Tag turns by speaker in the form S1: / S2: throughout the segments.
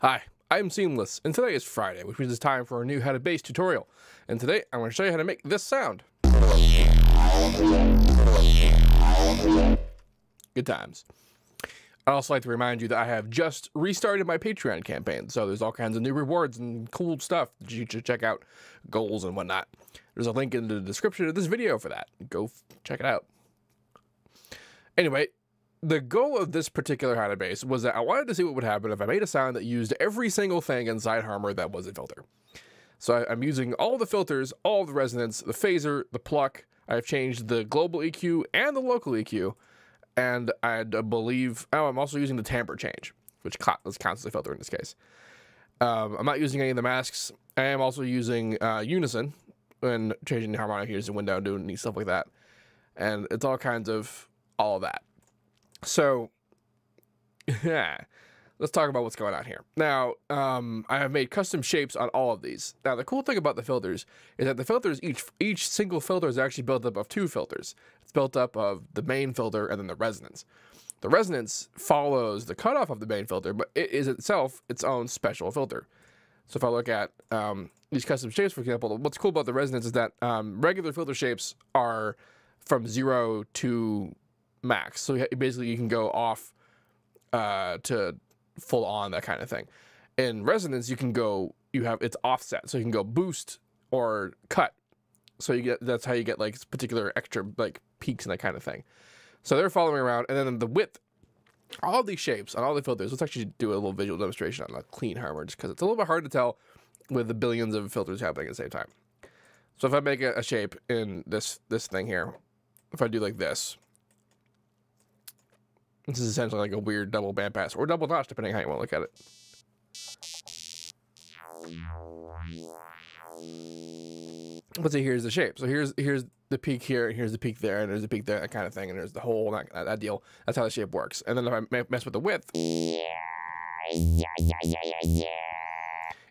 S1: Hi, I'm Seamless, and today is Friday, which means it's time for a new how to bass tutorial. And today, I'm going to show you how to make this sound. Good times. I'd also like to remind you that I have just restarted my Patreon campaign, so there's all kinds of new rewards and cool stuff that you should check out, goals and whatnot. There's a link in the description of this video for that. Go check it out. Anyway, the goal of this particular how to bass was that I wanted to see what would happen if I made a sound that used every single thing inside Harmor that was a filter. So I'm using all the filters, all the resonance, the phaser, the pluck. I've changed the global EQ and the local EQ. And I believe, I'm also using the timbre change, which counts as a filter in this case. I'm not using any of the masks. I am also using unison when changing the harmonic units in window and doing neat stuff like that. And it's all kinds of all of that. So, yeah, let's talk about what's going on here. Now, I have made custom shapes on all of these. Now, the cool thing about the filters is that the filters, each single filter is actually built up of two filters. It's built up of the main filter and then the resonance. The resonance follows the cutoff of the main filter, but it is itself its own special filter. So if I look at these custom shapes, for example, what's cool about the resonance is that regular filter shapes are from 0 to max. So basically you can go off to full on, that kind of thing. In resonance, you can go, it's offset. So you can go boost or cut. So that's how you get like particular extra like peaks and that kind of thing. So they're following around, and then the width, all of these shapes on all the filters. Let's actually do a little visual demonstration on a clean Harmor, just because it's a little bit hard to tell with the billions of filters happening at the same time. So if I make a shape in this thing here, if I do like this is essentially like a weird double bandpass or double notch, depending on how you want to look at it. But see, here's the shape. So here's the peak here, and here's the peak there, and there's a peak there, that kind of thing, and there's the whole that deal. That's how the shape works. And then if I mess with the width,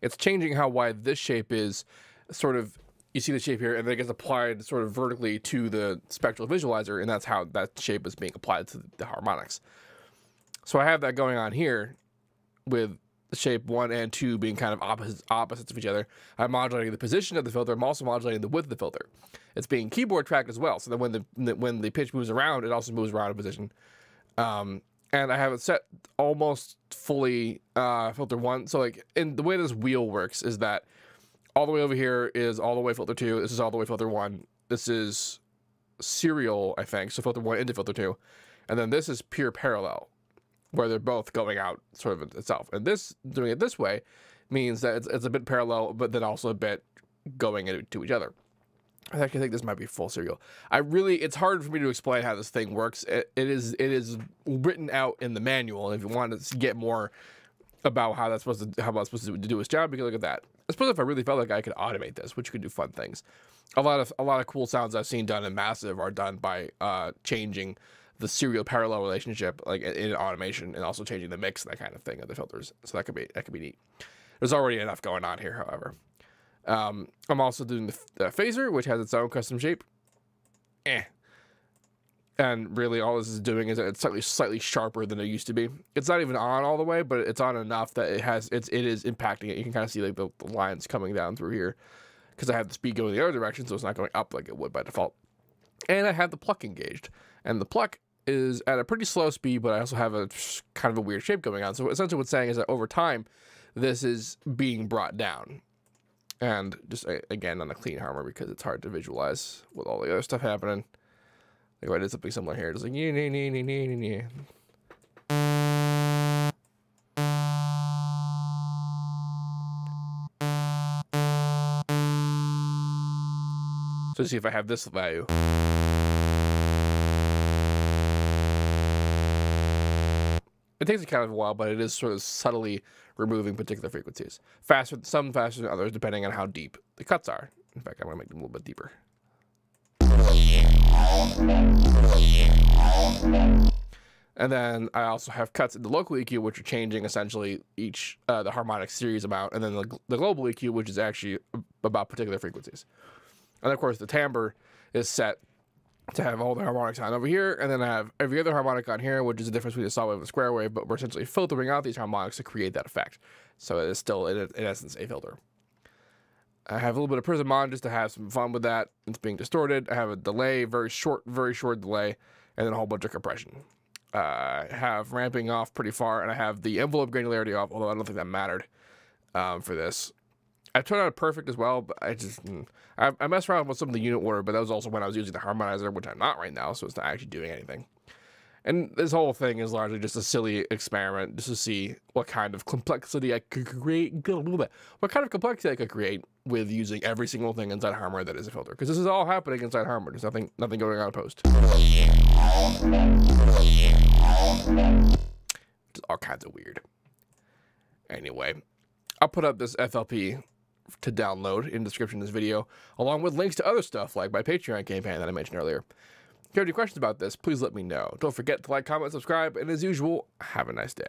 S1: it's changing how wide this shape is. Sort of, you see the shape here, and then it gets applied sort of vertically to the spectral visualizer, and that's how that shape is being applied to the harmonics. So I have that going on here with shape 1 and 2 being kind of opposites of each other. I'm modulating the position of the filter. I'm also modulating the width of the filter. It's being keyboard tracked as well, so that when the pitch moves around, it also moves around in position. And I have it set almost fully filter 1. So like, in the way this wheel works is that all the way over here is all the way filter 2. This is all the way filter 1. This is serial, I think, so filter 1 into filter 2. And then this is pure parallel, where they're both going out sort of itself. And this, doing it this way, means that it's a bit parallel, but then also a bit going into each other. I actually think this might be full serial. It's hard for me to explain how this thing works. It is written out in the manual, and if you want to get more about how it's supposed to do its job, you can look at that. I suppose if I really felt like I could automate this, which could do fun things. A lot of cool sounds I've seen done in Massive are done by changing the serial parallel relationship, like in automation, and also changing the mix and that kind of thing of the filters. So that could be neat. There's already enough going on here, however. I'm also doing the phaser, which has its own custom shape. And really all this is doing is that it's slightly sharper than it used to be. It's not even on all the way, but it's on enough that it is impacting it. You can kind of see like the lines coming down through here, because I have the speed going the other direction, so it's not going up like it would by default. And I have the pluck engaged, and the pluck is at a pretty slow speed, but I also have a kind of a weird shape going on. So essentially what's saying is that over time, this is being brought down. And just, again, on a clean Harmor, because it's hard to visualize with all the other stuff happening. Like, I did something similar here. Just like, So see if I have this value. It takes a kind of a while, but it is sort of subtly removing particular frequencies. Some faster than others, depending on how deep the cuts are. In fact, I'm going to make them a little bit deeper. And then I also have cuts in the local EQ, which are changing essentially each the harmonic series amount, and then the global EQ, which is actually about particular frequencies. And of course, the timbre is set to have all the harmonics on over here, and then I have every other harmonic on here, which is the difference between a saw wave and a square wave, but we're essentially filtering out these harmonics to create that effect. So it is still, in essence, a filter. I have a little bit of Prism on just to have some fun with that. It's being distorted. I have a delay, very short delay, and then a whole bunch of compression. I have ramping off pretty far, and I have the envelope granularity off, although I don't think that mattered for this. I turned out perfect as well, but I messed around with some of the unit order, but that was also when I was using the harmonizer, which I'm not right now, so it's not actually doing anything. And this whole thing is largely just a silly experiment, just to see what kind of complexity I could create, with using every single thing inside Harmor that is a filter, because this is all happening inside Harmor. There's nothing going on in post. It's all kinds of weird. Anyway, I'll put up this FLP to download in the description of this video, along with links to other stuff like my Patreon campaign that I mentioned earlier. If you have any questions about this, please let me know. Don't forget to like, comment, subscribe, and as usual, have a nice day.